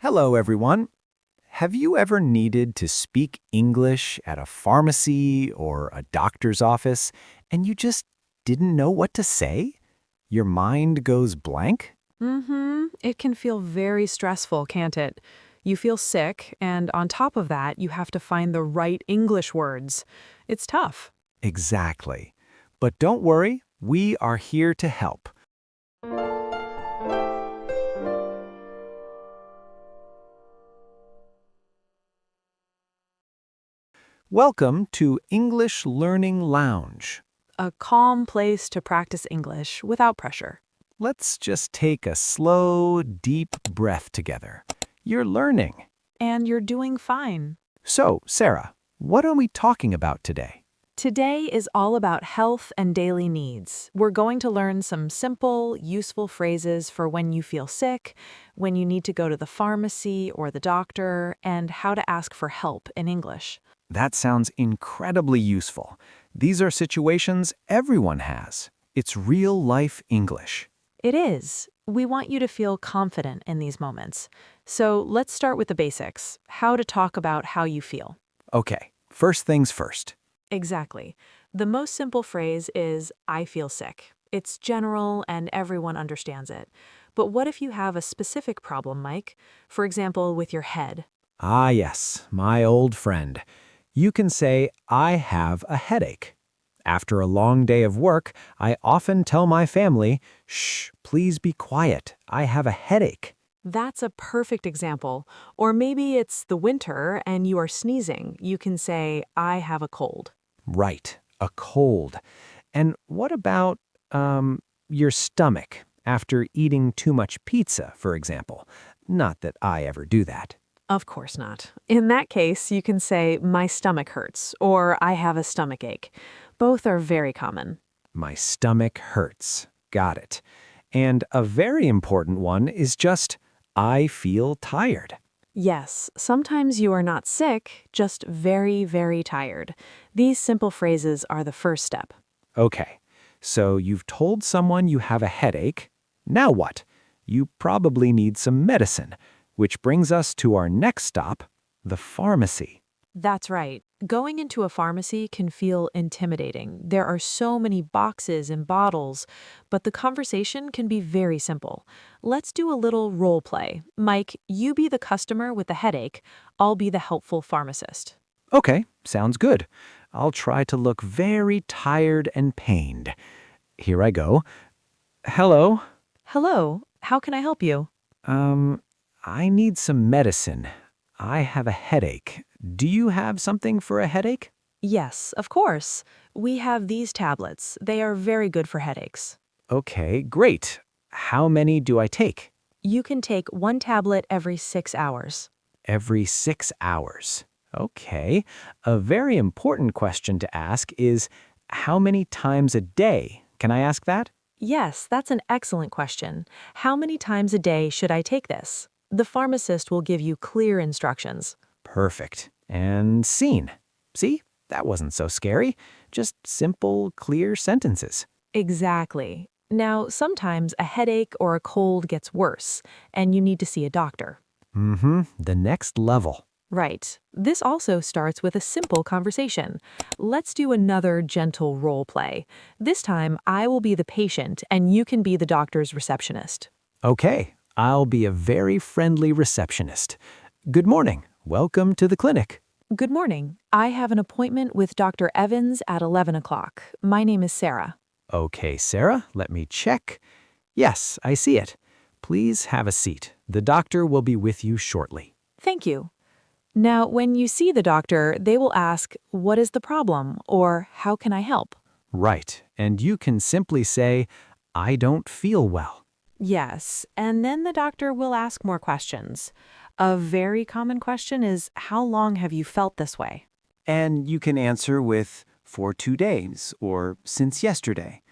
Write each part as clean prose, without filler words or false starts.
Hello, everyone. Have you ever needed to speak English at a pharmacy or a doctor's office and you just didn't know what to say? Your mind goes blank? It can feel very stressful, can't it? You feel sick, and on top of that, you have to find the right English words. It's tough. Exactly. But don't worry, we are here to help. Welcome to English Learning Lounge. A calm place to practice English without pressure. Let's just take a slow, deep breath together. You're learning. And you're doing fine. So, Sarah, what are we talking about today? Today is all about health and daily needs. We're going to learn some simple, useful phrases for when you feel sick, when you need to go to the pharmacy or the doctor, and how to ask for help in English. That sounds incredibly useful. These are situations everyone has. It's real-life English. It is. We want you to feel confident in these moments. So let's start with the basics, how to talk about how you feel. Okay, first things first. Exactly. The most simple phrase is, I feel sick. It's general and everyone understands it. But what if you have a specific problem, Mike? For example, with your head. Ah, yes, my old friend. You can say, I have a headache. After a long day of work, I often tell my family, shh, please be quiet. I have a headache. That's a perfect example. Or maybe it's the winter and you are sneezing. You can say, I have a cold. Right, a cold. And what about, your stomach after eating too much pizza, for example? Not that I ever do that. Of course not. In that case, you can say, my stomach hurts, or I have a stomach ache. Both are very common. My stomach hurts. Got it. And a very important one is just, I feel tired. Yes, sometimes you are not sick, just very, very tired. These simple phrases are the first step. Okay, so you've told someone you have a headache. Now what? You probably need some medicine, which brings us to our next stop, the pharmacy. That's right. Going into a pharmacy can feel intimidating. There are so many boxes and bottles, but the conversation can be very simple. Let's do a little role play. Mike, you be the customer with the headache. I'll be the helpful pharmacist. Okay, sounds good. I'll try to look very tired and pained. Here I go. Hello. Hello, how can I help you? Um, I need some medicine. I have a headache. Do you have something for a headache? Yes, of course. We have these tablets. They are very good for headaches. Okay, great. How many do I take? You can take one tablet every 6 hours. Every 6 hours. Okay. A very important question to ask is, how many times a day? Can I ask that? Yes, that's an excellent question. How many times a day should I take this? The pharmacist will give you clear instructions. Perfect. And scene. See? That wasn't so scary. Just simple, clear sentences. Exactly. Now, sometimes a headache or a cold gets worse, and you need to see a doctor. The next level. Right. This also starts with a simple conversation. Let's do another gentle role play. This time, I will be the patient and you can be the doctor's receptionist. Okay, I'll be a very friendly receptionist. Good morning. Welcome to the clinic. Good morning. I have an appointment with Dr. Evans at 11 o'clock. My name is Sarah. Okay, Sarah, let me check. Yes, I see it. Please have a seat. The doctor will be with you shortly. Thank you. Now, when you see the doctor, they will ask, what is the problem? Or how can I help? Right, and you can simply say, I don't feel well. Yes, and then the doctor will ask more questions. A very common question is, how long have you felt this way? And you can answer with, for 2 days, or since yesterday.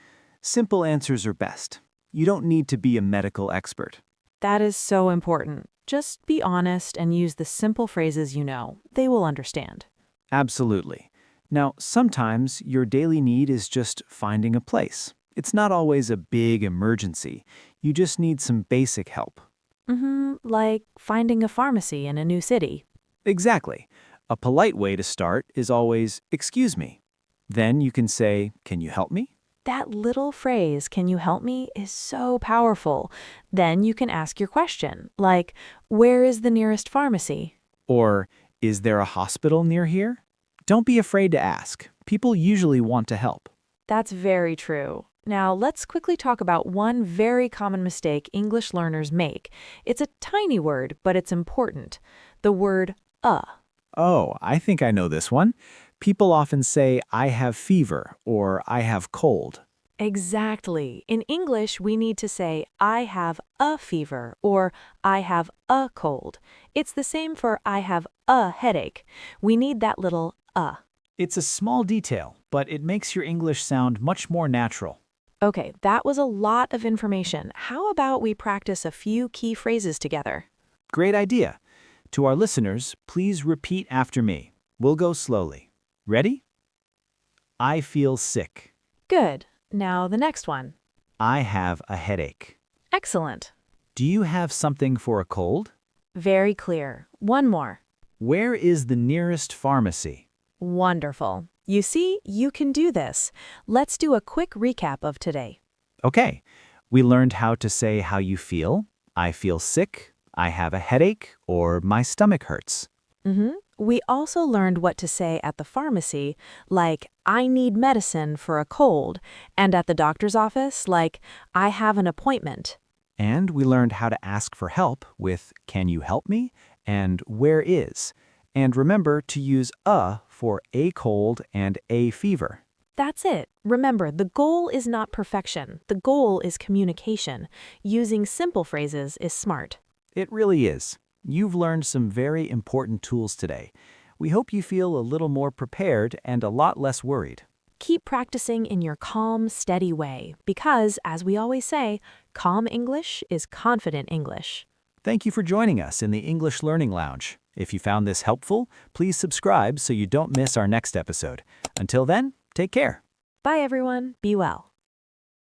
Simple answers are best. You don't need to be a medical expert. That is so important. Just be honest and use the simple phrases you know. They will understand. Absolutely. Now, sometimes your daily need is just finding a place. It's not always a big emergency. You just need some basic help. Like finding a pharmacy in a new city. Exactly. A polite way to start is always, excuse me. Then you can say, can you help me? That little phrase, can you help me, is so powerful. Then you can ask your question, like, where is the nearest pharmacy? Or, is there a hospital near here? Don't be afraid to ask. People usually want to help. That's very true. Now, let's quickly talk about one very common mistake English learners make. It's a tiny word, but it's important. The word Oh, I think I know this one. People often say, I have fever or I have cold. Exactly. In English, we need to say, I have a fever or I have a cold. It's the same for I have a headache. We need that little It's a small detail, but it makes your English sound much more natural. Okay, that was a lot of information. How about we practice a few key phrases together? Great idea. To our listeners, please repeat after me. We'll go slowly. Ready? I feel sick. Good. Now the next one. I have a headache. Excellent. Do you have something for a cold? Very clear. One more. Where is the nearest pharmacy? Wonderful. You see, you can do this. Let's do a quick recap of today. Okay, we learned how to say how you feel. I feel sick, I have a headache, or my stomach hurts. We also learned what to say at the pharmacy, like, I need medicine for a cold, and at the doctor's office, like, I have an appointment. And we learned how to ask for help with can you help me and where is. And remember to use a for a cold and a fever. That's it. Remember, the goal is not perfection. The goal is communication. Using simple phrases is smart. It really is. You've learned some very important tools today. We hope you feel a little more prepared and a lot less worried. Keep practicing in your calm, steady way because, as we always say, calm English is confident English. Thank you for joining us in the English Learning Lounge. If you found this helpful, please subscribe so you don't miss our next episode. Until then, take care. Bye, everyone. Be well.